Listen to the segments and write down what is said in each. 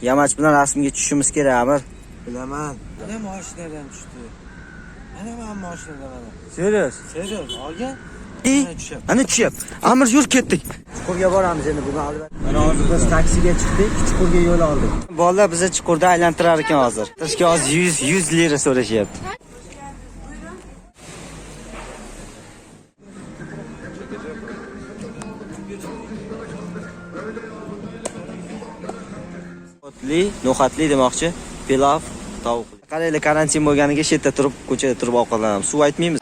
Yamaç bilan rasmga tushishimiz kerak, Amir. Bilaman. Mana mashinadan tushdi. Mana mashinadan mana. Serios? Serios, olgan. Ana tushyapti. Amir yur ketdik. Chuqurga boramiz endi bugun albatta. Mana hozir biz taksiga chiqdik, Chuqurga yo'l oldik. Bolalar bizni Chuqurda aylantirar ekan hozir. Bizga hozir 100 lira so'rashyapti. No'xatli demoqchi, pilav, tovuq. Qaraylar, karantin bo'lganiga shu yerda turib, ko'chada turib ovqatlanamiz. Suv aytmaymiz.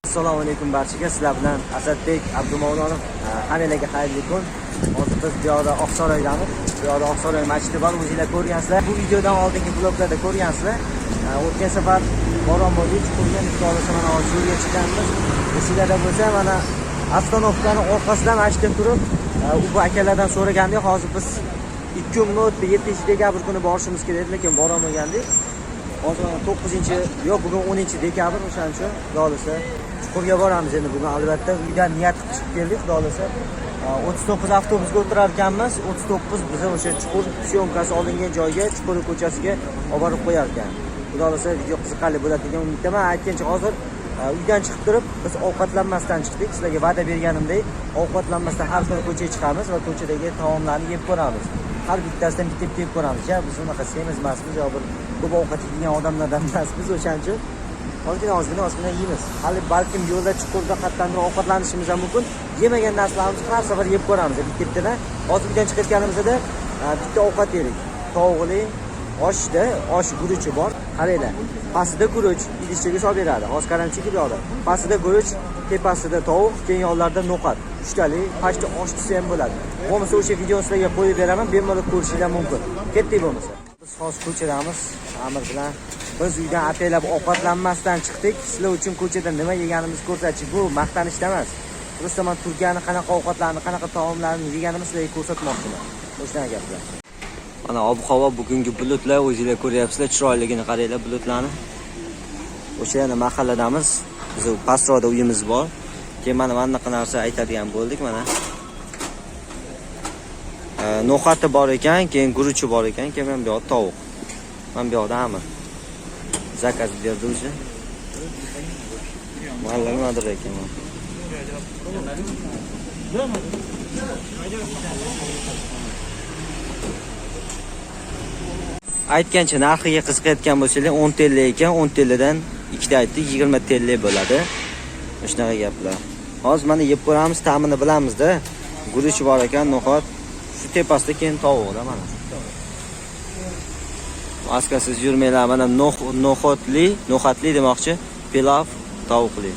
Assalomu alaykum barchaga. Sizlar bilan Asadbek Abdumavlonov. Hammalarga xayrli kun. Hozir biz bu yoqda Oqsaroydamiz. Bu yoqda Oqsaroy masjidi bor, o'zingizlar ko'rgansizlar. Bu videodan oldingi bloglarda ko'rgansizlar. O'tgan safar borom bo'ldi, Chuqurga miqdorda mana hozir yo'lga chiqqanmiz. Sizlarda bo'lsa mana avtonovkani orqasidan ashtin turib, bu akalardan so'ragandik. Hozir biz 2 kun o'tdi, 7-dekabr kuni borishimiz kerak edi, lekin bora olmagandik. Hozir 9-yo'q, bugun 10-dekabr, o'shaning uchun Xudoolasa Chuqurga boramiz endi bugun albatta. Uydan niyat qilib chiqib keldik, Xudoolasa. 39 avtobusga o'tirar ekanmiz. 39 bizni o'sha Chuqur syomkasi olingan joyga, Chuqur ko'chasiga olib borib qo'yar ekan. Xudoolasa video qiziqarli bo'ladi degan umiddaman. Aytgancha hozir uydan chiqib turib biz ovqatlanmasdan chiqdik. Sizlarga va'da berganimdek, ovqatlanmasdan har kuni ko'chaga chiqamiz va ko'chadagi taomlarni yeb ko'ramiz. Har bittasidan bitta yeb ko'ramiz. Ya biz unaqa semiz emasmiz, yo bir ko'p ovqat yegan odamlardan emasmiz, o'shaning uchun ozgina yeymiz. Hali balkim yo'lda Chuqurda qatlanib ovqatlanishimiz ham mumkin. Yemagan narsalarimizni har safar yeb ko'ramiz. Bittadan hozir uydan chiqayotganimizda bitta ovqat yedik. Tovuqli osh guruchi bor. Qaranglar. Pastida guruch, idishchaga solib beradi. Hozir karantinga yo'qdi. Pastida guruch, tepasida tovuq, keyin yonlarida no'xat. 3 tali pashta osh desa ham bo'ladi. Bo'lmasa o'sha videoni sizlarga qo'yib beraman, bemalol ko'rishingiz mumkin. Ketdik bo'lmasa. Biz hozir ko'chadamiz, Amir bilan. Biz uydan ataylab ovqatlanmasdan chiqdik. Sizlar uchun ko'chada nima yeganimizni ko'rsatchi. Bu maqtanishda emas. Просто men Turkiyani qanaqa ovqatlarni, qanaqa taomlarni yeganimizni sizlarga ko'rsatmoqchiman. O'shanaqa gaplar. Mana ob-havo bugungi bulutlar, o'zingizlar ko'ryapsizlar, chiroyligini qaranglar bulutlarni. O'sha yana mahalladamiz. Biz pastroqda uyimiz bor. Keyin mana bunaqa narsa aytadigan bo'ldik mana. No'xati bor ekan, keyin guruchi bor ekan, keyin men bu yoqda tovuq. Men bu yoqda Amir. Zakaz berdi o'zi. Mana nimadir ekan. Aytgancha narxiga qiziqayotgan bo'lsanglar 10 TL ekan, 10 TLdan ikkita aytdik, 20 TL bo'ladi. Shunaqa gaplar. Hozir mana yeb ko'ramiz, ta'mini bilamiz-da. Guruch bor ekan, no'xat, shu tepasida keyin tovuqda mana. Maskasiz yurmanglar, mana no'xatli demoqchi, pilav, tovuqli.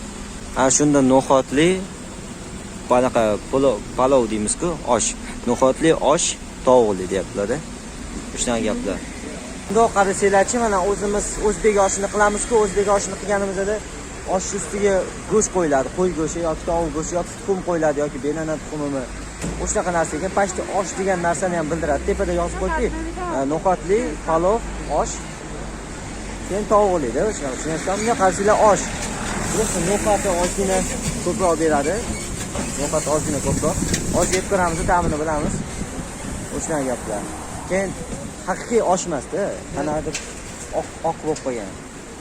Ha, shunda no'xatli banaqa palov deymiz-ku, osh. No'xatli osh, tovuqli deyaptilar-da. Shunaqa gaplar. Bundoq qarasanglarchi, mana o'zimiz o'zbek oshini qilamiz-ku, o'zbek oshini qilganimizda osh ustiga go'sht qo'yiladi, qo'y go'shti yoki tovuq go'shti yoki tuxum qo'yiladi yoki benana tuxumimi. O'shaqa narsa ekan, pashta osh degan narsani ham bildiradi. Tepada yozib qo'ydik, no'xatli, palov, osh, keyin tovuqli-da, o'shaqa. Tushunasizlarmi? Bunga qarasanglar osh. Просто no'xati ozgina ko'proq beradi. No'xat ozgina ko'proq. Hozir yeb ko'ramiz, ta'mini bilamiz. O'shanaqa gaplar. Keyin haqiqiy osh emas-da, qanaqadir oq bo'lib qolgan.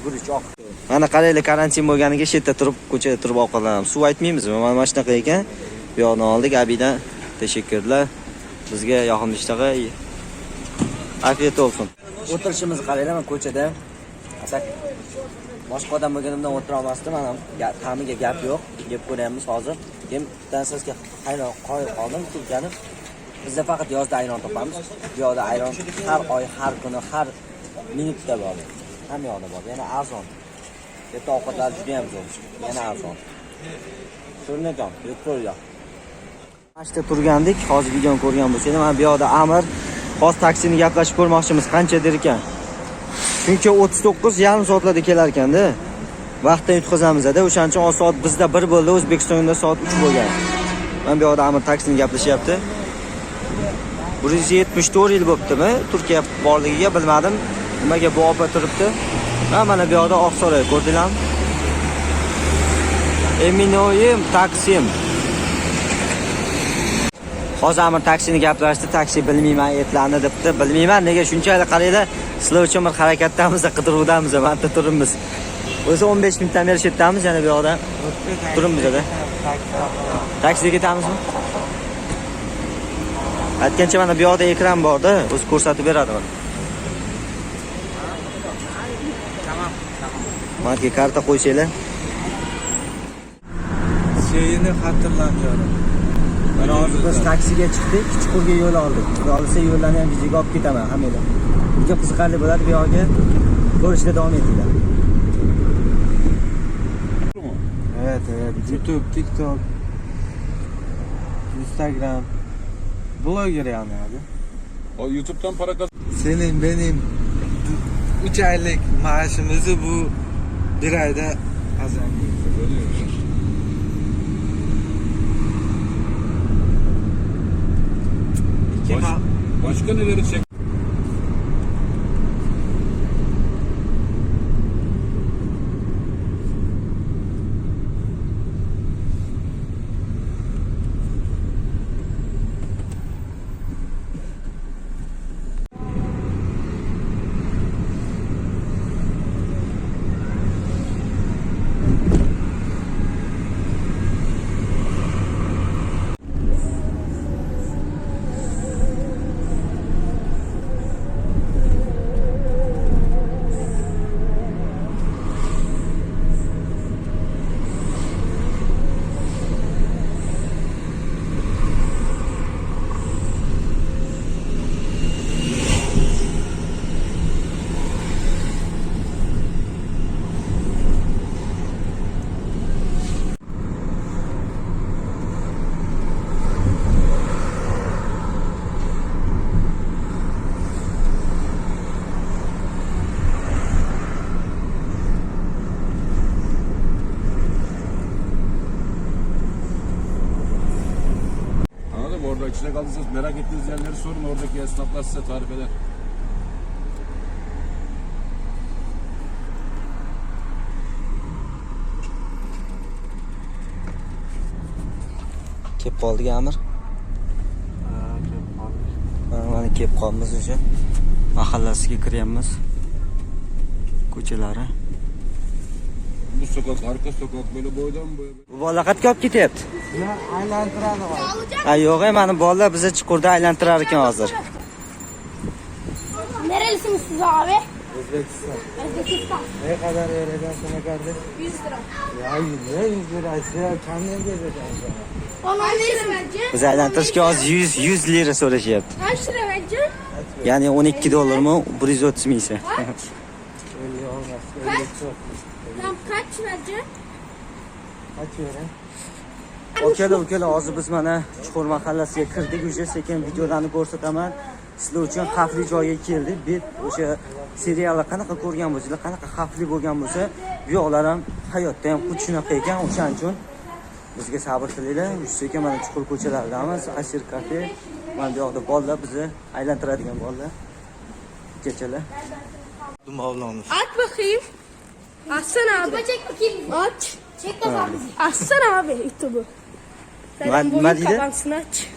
Guruch oq. Mana qaraylar, karantin bo'lganiga shu yerda turib, ko'chada turib ovqatlanamiz. Suv aytmaymizmi? Mana shunaqa ekan. Bu yoqni oldik, Abidan tashakkurlar. Bizga yoqimli ishtaqa. Afiyat olsun. O'tirishimizni qaranglar, mana ko'chada. Atak boshqa odam bo'lganimdan o'tira olmasdim, mana ta'miga gap yo'q. Yeb ko'ryapmiz hozir. Keyin bittasiga hayron qoldim, turganib. Bizda faqat yozda ayron topamiz. Bu yoqda ayron har oy, har kuni, har minutda bor. Hamma yoqda bor. Yana arzon. Yerda ovqatlar juda ham zo'r. Yana arzon. Turnajon, yeb ko'rdik. Mashta turgandik, hozir videoni ko'rgan bo'lsangiz, mana bu yoqda Amir hozir taksini gaplashib ko'rmoqchimiz, qancha der ekan. Chunki 39 yarim soatlarda kelar ekanda. Vaqtdan yutqazamiz-da, o'shaning uchun soat bizda 1 bo'ldi, O'zbekistonda soat 3 bo'lgan. Mana bu yoqda Amir taksini gaplashyapti. 174 yil bo'libdimi? Turkiya borligiga bilmadim. Nimaga bu opa turibdi? Mana bu yoqda Oqsaroy ko'rdinglarmi? Eminoyim Taksim. Hozir Amir taksini gaplashdi. Taksi bilmayman etlarni debdi. Bilmayman nega shunchalik qaranglar. Sizlar uchun bir harakatdamiz, qidiruvdamiz, manta turibmiz. O'zi 15 minutdan beri shu yerdamiz, yana bu yoqda turibmiz-da. Taksiga ketamizmi? Aytgancha mana bu yoqda ekran bor-da, o'zi ko'rsatib beradi mana. Mana karta qo'ysanglar. Şeyini hatırlamıyorum. Mana hozir biz taksiga chiqdik, Chuqurga yo'l oldik. Bo'lsa yo'llarni ham videoga olib ketaman hammalar. Video qiziqarli bo'ladi, bu yoqqa ko'rishda davom etinglar. Evet. YouTube, TikTok, Instagram. Blogger yani abi. O YouTube'dan para Senin benim 3 aylık maaşımızı bu bir ayda kazanıyoruz. Başka neleri çek? Orada içine kaldıysanız merak ettiğiniz yerleri sorun, oradaki esnaflar size tarif eder. Kelib qoldik Amir. Mana kelib qolamiz o'sha mahallasiga kiryapmiz. Ko'chalari. Bu sokak, arka sokak böyle boydan boya. Bu bola qayerga olib ketyapti? Ular aylantiradi var. Ha yo'q, mana bolalar bizni Chuqurda aylantirar ekan hozir. Nerelisiniz siz abi? Özbekistan. Özbekistan. Ne kadar öğreden sana kardeş? 100 lira. Ya ne 100 lirası ya kendine gezeceksin sana. Ona verirsin bence. Biz aylantirishga hozir 100 lira so'rashyapti. Kaç lira bence? Ya'ni 12 dollarmi 130 mingsa. Kaç? Öyle olmaz. Kaç? Öyle çok. Tam kaç bence? Kaç öğren? Ukalar, hozir biz mana Chuqur mahallasiga kirdik, o'sha sekin videolarni ko'rsataman. Sizlar uchun xavfli joyga keldik. Bir o'sha seriallar qanaqa ko'rgan bo'lsanglar, qanaqa xavfli bo'lgan bo'lsa, bu yoqlar ham hayotda ham xuddi shunaqa ekan. O'shaning uchun bizga sabr qilinglar. Sekin mana Chuqur ko'chalaridamiz. Asir kafe. Mana bu yoqda bolalar bizni aylantiradigan bolalar. Kechalar. Avlanmış. Aç bakayım. Açsana abi. Çek bakayım. Aç. Çek bakalım bizi. Açsana abi YouTube'u. Sen boyun Madide? kapansın aç.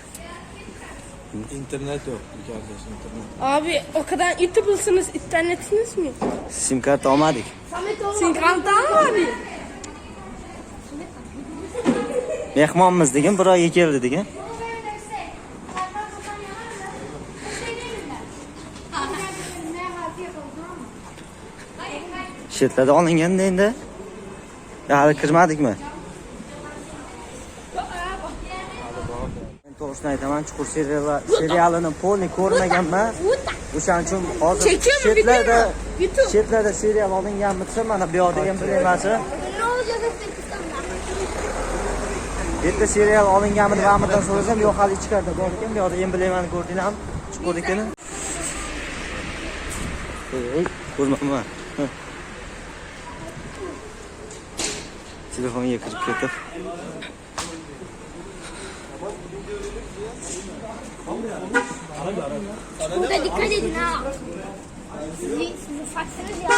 İnternet yok kardeş internet. Abi o kadar YouTube'lısınız, internetiniz mi? Sim kart olmadik. Sen kantan mı abi? Mehmonmiz degan, bir oyga keldi degan. Shetlarda olinganda endi. Ya hali kirmadikmi? Men to'g'risini aytaman, Chuqur serialini polni ko'rmaganman. O'shaning uchun hozir Çekiyor mu, biliyor musun? YouTube. chetlarda serial olinganmi desa, mana bu yoqda ham bilemasa. Ne olacak Özbekistan'da? Bitta serial olinganmi deb Amirdan so'rasam, yo'q hali ichkarida bor ekan. Bu yoqda emblemani ko'rdinglarmi? Chuqur ekan. Ko'rmayman. Telefonga kirib ketib. Burada dikkat edin ha. Sizi faksınız ya.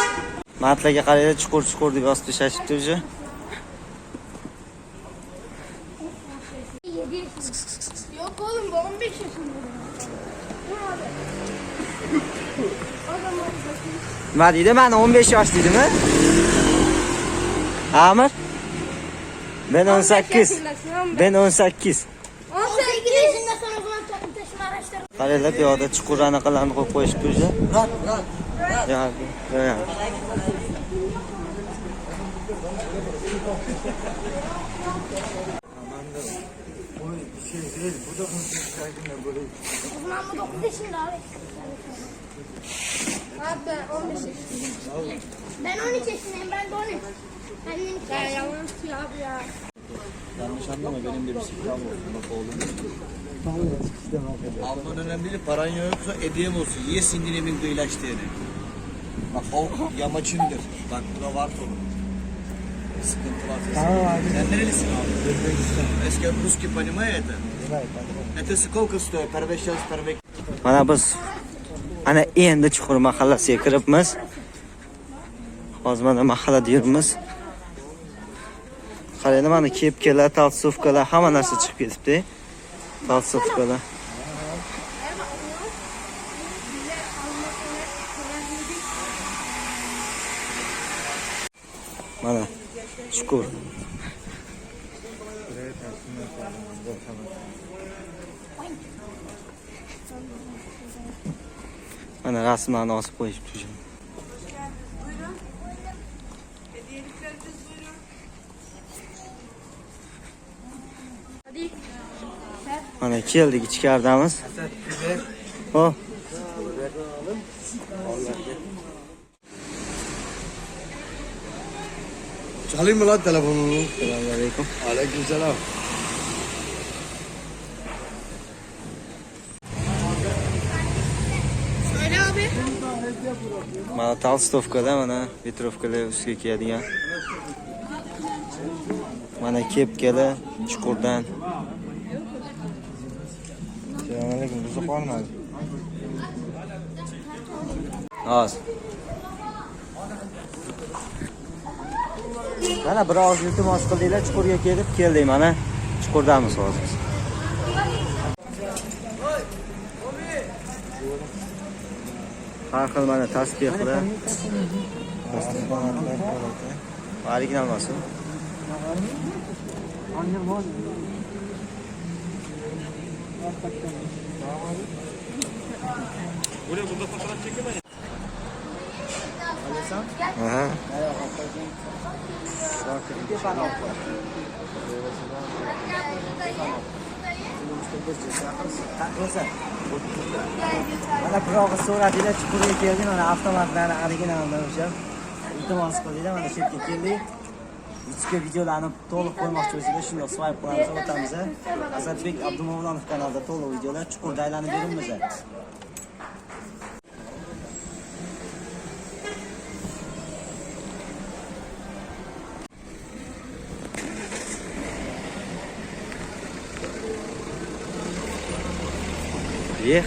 Matlarga qaraylar, chuqur deb yozib tashlashibdi o'zi. Yok oğlum bu 15 yaşında. Bu abi. O zaman Nima deydi? Meni 15 yosh deydimi? Amir? Ben 18. Ben 18. 18 yaşındasın o zaman taşıma araçları. Qaranglar, bu yoqda chuqur anaqalarni qo'yib qo'yishibdi o'zi. Ya. O zaman bu 9 yaşında abi. Abi ben 15 yaşındayım. Ben 13 yaşındayım, ben de 13. Ben yalan atıyor abi ya. Yanlış anlama, benim de bir silah olsun. Bak oğlum. Alman önemli değil, paran yoksa hediyem olsun. Ye sindirimin kıyılaştığını. Bak o yamaçındır. Bak burada var sorun. Sıkıntı var. Tamam abi. Sen nerelisin abi? Özbekistan. Eski Ruski понимаете это? Это сколько стоит? Первый час, первый... Mana biz ana endi chuqur mahallasiga kiribmiz. Hozir mana mahallada yuribmiz. Qarang, mana kepkalar, talsovkalar, hamma narsa chiqib ketibdi. Talsovkalar. Mana chuqur. Mana rasmlarni osib qo'yishibdi. Mana keldik ichkaridamiz. Hop. Çalayım mı lan telefonunu? Selamünaleyküm. Aleykümselam. Söyle abi. Mana talstovkada mana vetrovkalar ustiga kiyadigan. Mana kepkalar chuqurdan. Selamünaleyküm. Buzuq olmadi. Az. Mana biroz iltimos qildinglar, chuqurga keldik mana. Chuqurdamiz hozir. Har xil mana tasbihlar. Original bo'lsin. Buraya burada fotoğraf çekemez. Aha. Mana birog'i so'radinglar, chuqurga keldik, mana avtomatlarni originalini o'sha iltimos qildinglar, mana shu yerga keldik. Ichki videolarni to'liq ko'rmoqchi bo'lsangiz, shunday swipe qilamiz, o'tamiz. Azatbek Abdumavlonov kanalida to'liq videolar chuqurda aylanib yuribmiz.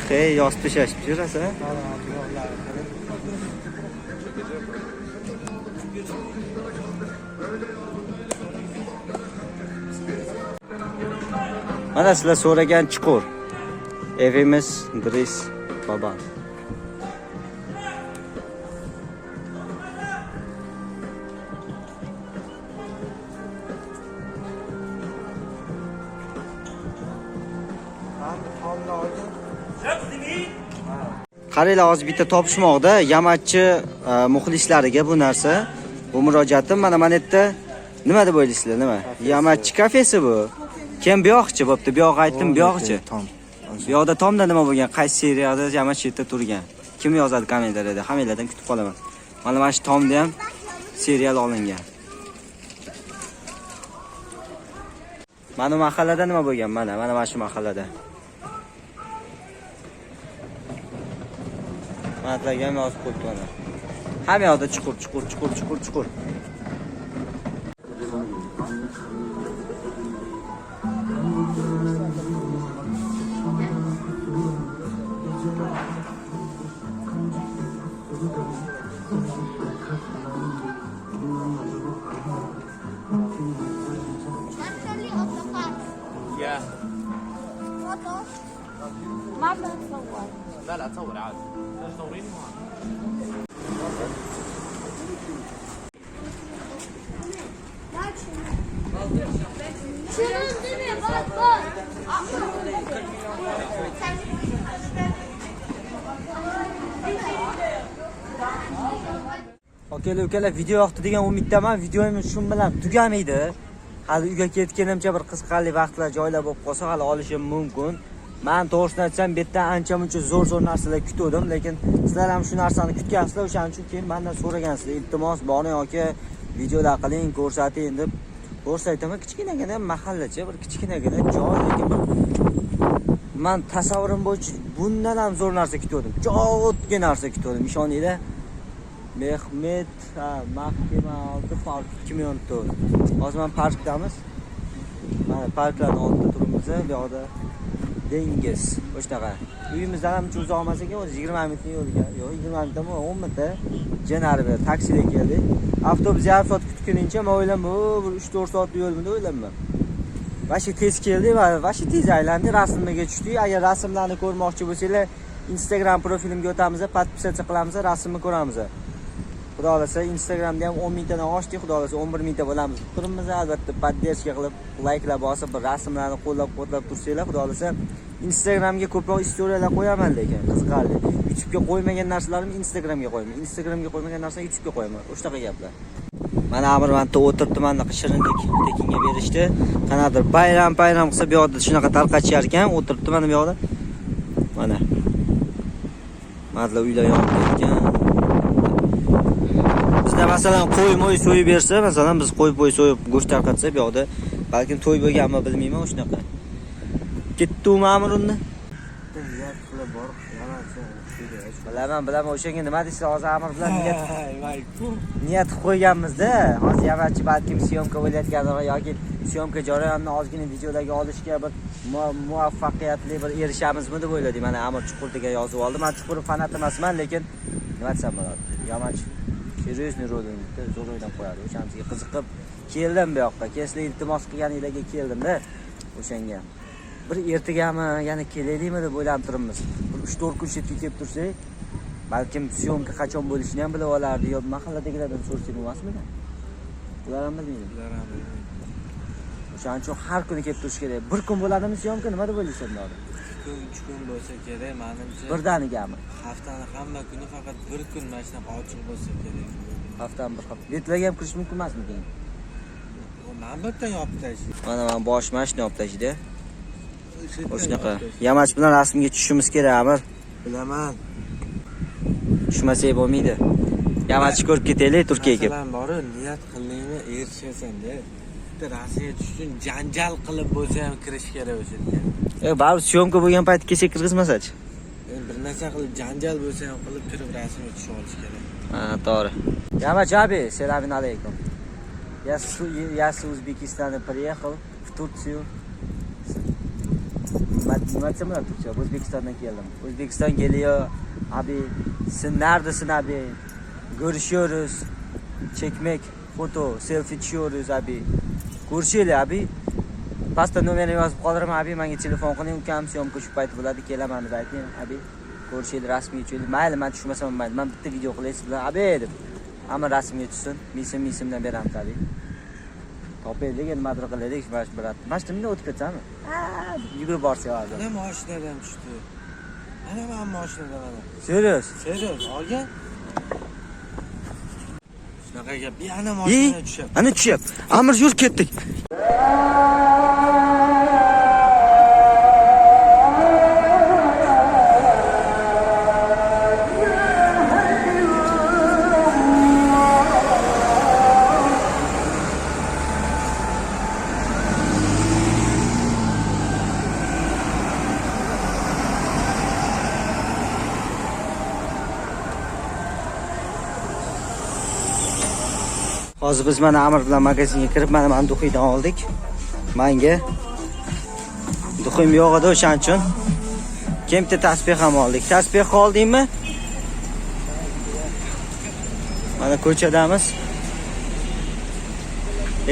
Hey, yoz pishashib yurasan. Mana sizlar so'ragan chuqur. Evimiz Idris Baban. Qaranglar, hozir bitta topishmoqda Yamatchi muxlislariga bu narsa. Bu murojaatim mana yerda nima deb o'ylaysizlar, nima? Yamatchi kafesi bu. Kim bu yoqchi bo'pti? Bu yoq aytdim, bu yoqchi. Bu yoqda tomda nima bo'lgan? Qaysi seriyada Yamatchi yerda turgan? Kim yozadi kommentariyada? Hammalardan kutib qolaman. Mana shu tomda ham serial olingan. Mana mahallada nima bo'lgan? Mana shu mahallada. Matlarga ham yozib qo'yibdi mana. Hamma yoqda chuqur. لا لا تصور عادي تصورين Şunun değil mi? Bak. Ukalar video yoqdi degan umiddaman. Videoim shu bilan tugamaydi. Hali uyga ketganimcha bir qiziqarli vaqtlar joylar bo'lib qolsa hali olishim mumkin. Men to'g'risini aytsam, bu yerdan ancha-muncha zo'r narsalar kutdim, lekin sizlar ham shu narsani kutgansizlar, o'shaning uchun keyin mendan so'ragansizlar. Iltimos, bor yoki videolar qiling, ko'rsating deb. Ko'rsataman, kichkinagina mahallacha, bir kichkinagina joy, lekin bir men tasavvurim bo'yicha bundan ham zo'r narsa kutdim. Jodga narsa kutdim, ishoninglar. Mehmet mahkama oldi park 2 million to'rt. Hozir men parkdamiz. Mana parklarning oldida turibmiz. Bu yoqda dengiz. O'shtaqa. Uyimizdan ham uzoq emas ekan, o'zi 20 minutlik yo'lga. Yo'q, 20 minutda 10 minutda janari bir taksida keldik. Avtobus yarim soat kutgunimcha men o'yladim, bu 3-4 soatlik yo'lmi deb o'yladim. Vashi tez keldi va vashi tez aylandi, rasmga tushdik. Agar rasmlarni ko'rmoqchi bo'lsanglar, Instagram profilimga o'tamiz, podpisatsiya qilamiz, rasmni ko'ramiz. Xudo xolasa Instagramda ham 10 mingtadan oshdik, xudo xolasa 11 mingta bo'lamiz. Turibmiz, albatta poddershka qilib, layklar bosib, bir rasmlarni qo'llab-quvvatlab tursanglar, xudo xolasa Instagramga ko'proq istoriyalar qo'yaman, lekin qiziqarli. YouTube'ga qo'ymagan narsalarimni Instagramga qo'yaman. Instagramga qo'ymagan narsani YouTube'ga qo'yaman. O'shtaqa gaplar. Mana Amirvandda o'tiribdi, mana shirinlik tekinga berishdi. Qanadir bayram qilsa bu yoqda shunaqa tarqatishar ekan, o'tiribdi mana bu yoqda. Mana. Madla uylar yonib ketgan. Bizda masalan qo'y so'yib bersa, masalan biz qo'y so'yib go'sht tarqatsa bu yoqda balkim to'y bo'lganmi bilmayman, o'shnaqa. Ketdimi Amirunni? Niyat qilib bor, Bilaman, o'shanga nima deysiz, hozir Amir bilan niyat qilib qo'yganmiz-da. Hozir yavachi balkim syomka bo'layotganlar yoki syomka jarayonini ozgina videolarga olishga bir muvaffaqiyatli bir erishamizmi deb o'yladim. Mana Amir chuqur degan yozib oldi. Men chuqur fanat emasman, lekin nima desam bo'ladi? Yamaç seriyosniy rolini zo'r o'ynab qo'yadi. O'shanga qiziqib keldim bu yoqqa. Kesli iltimos qilganinglarga keldim-da. O'shanga bir ertagami, yana kelaylikmi deb o'ylab turibmiz. 3-4 kun chetga kelib tursak, balkim syomka qachon bo'lishini ham bilib olardi. Yo mahalladagilardan so'rasam emasmidi? Ular ham bilmaydi. O'shaning uchun har kuni kelib turish kerak. Bir kun bo'ladimi syomka, nima deb o'ylaysan hozir? 2-3 kun bo'lsa kerak, menimcha. Birdanigami? Haftani hamma kuni faqat bir kun mana shunaqa ochiq bo'lsa kerak. Haftani bir hafta. Betlarga ham kirish mumkin emasmi keyin? Men bitta yopib tashlayman. Mana men bosh mashina yopib tashlaydi. O'shnaqa. Yamaç bilan rasmga tushishimiz kerak, Amir. Bilaman. Tushmasak bo'lmaydi. Yamaçni ko'rib ketaylik Turkiyaga. Masalan, bori niyat qildingmi, erishasan-da. Bitta rasmga tushib uchun janjal qilib bo'lsa ham kirish kerak o'sha yerga. Baribir syomka bo'lgan payt kelsak kirgizmasachi? Bir narsa qilib janjal bo'lsa ham qilib kirib rasmga tushib olish kerak. Ha, to'g'ri. Yamaç abi, selam alaykum. Я с Узбекистана приехал в Турцию. Nima Turkiya? O'zbekistondan keldim. O'zbekiston geliyor. Abi, sen neredesin abi? Görüşüyoruz. Çekmek, foto, selfie tushyoruz abi. Ko'rishaylik abi. Pasta nomerini yozib qoldirma abi, menga telefon qiling, ukam syomka shu payt bo'ladi, kelaman deb ayting abi. Ko'rishaylik, rasmga tushaylik. Mayli, men tushmasam mayli. Men bitta video qilaysiz bilan abi deb. Hamma rasmga tushsin. Misimdan beramiz abi. Topaylik, nimadir qilaylik, mana shu birat. Mana shu nimani o'tib ketsami? Yugurib borsa hozir. Ana mashinadan tushdi. Ana men mashinadan ana. Serios? Serios, olgan. Shunaqa gap. Ana mashinadan tushib. Ana tushyapti. Amir yur ketdik. Hozir biz mana Amir bilan magazinga kirib, mana duxiydan oldik. Menga duxim yo'q edi, o'shaning uchun kemta tasbih ham oldik. Tasbih oldingmi? Mana ko'chadamiz.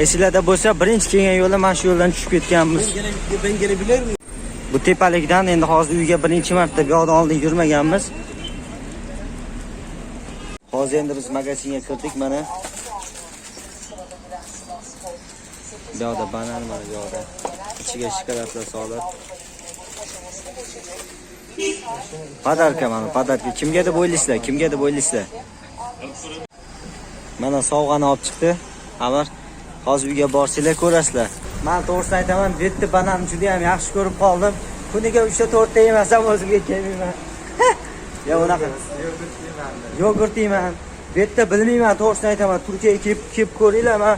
Esinglarda bo'lsa, birinchi kelgan yo'lda mana shu yo'ldan tushib ketganmiz. Ben gelebilir miyim? Bu tepalikdan endi hozir uyga birinchi marta bu yoqdan oldin yurmaganmiz. Hozir endi biz magazinga kirdik mana. Bu yoqda banan bor, bu yoqda. İçiga shokoladlar solib. Padarka mana, padarka. Kimga deb o'ylaysizlar? Kimga deb o'ylaysizlar? Mana sovg'ani olib chiqdi. Amir, hozir uyga borsanglar ko'rasizlar. Men to'g'risini aytaman, bu yerda bananni juda ham yaxshi ko'rib qoldim. Kuniga 3 ta 4 ta yemasam o'zimga kelmayman. Ya unaqa. Yogurt yeyman. Bu yerda bilmayman, to'g'risini aytaman. Turkiyaga kelib ko'ringlar, men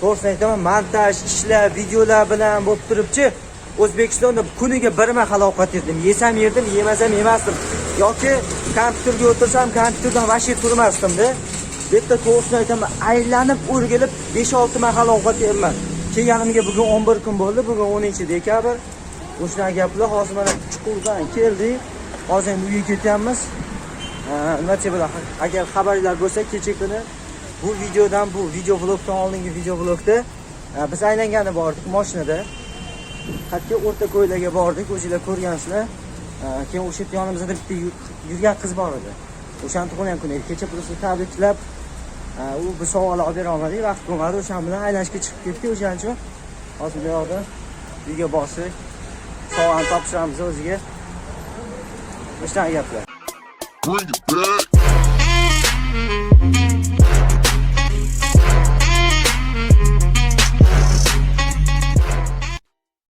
to'g'risini aytaman, montaj ishlar, videolar bilan bo'lib turibchi, O'zbekistonda kuniga bir mahal ovqat yedim. Yesam yerdim, yemasam yemasdim. Yoki kompyuterga o'tirsam, kompyuterdan vashir turmasdim-da. Bu yerda to'g'risini aytaman, aylanib, o'rgilib 5-6 mahal ovqat yeyman. Kelganimga bugun 11 kun bo'ldi, bugun 10-dekabr. O'shana gaplar hozir mana chuqurdan keldik. Hozir endi uyga ketyapmiz. Nima deyapti? Agar xabarlar bo'lsa, kecha kuni bu videodan, bu video vlogdan oldingi video vlogda biz aylangani bordik mashinada. Hatto o'rta ko'ylarga bordik, o'zingizlar ko'rgansizlar. Keyin o'sha yonimizda bitta yurgan qiz bor edi. O'shani tug'ilgan kuni edi. Kecha pulni tabriklab, u bir sovg'alar olib bera olmadik, vaqt bo'lmadi. O'shan bilan aylanishga chiqib ketdik. O'shaning uchun hozir bu yoqda uyga borsak, sovg'ani topshiramiz o'ziga. O'shanaqa gaplar. Bring it back.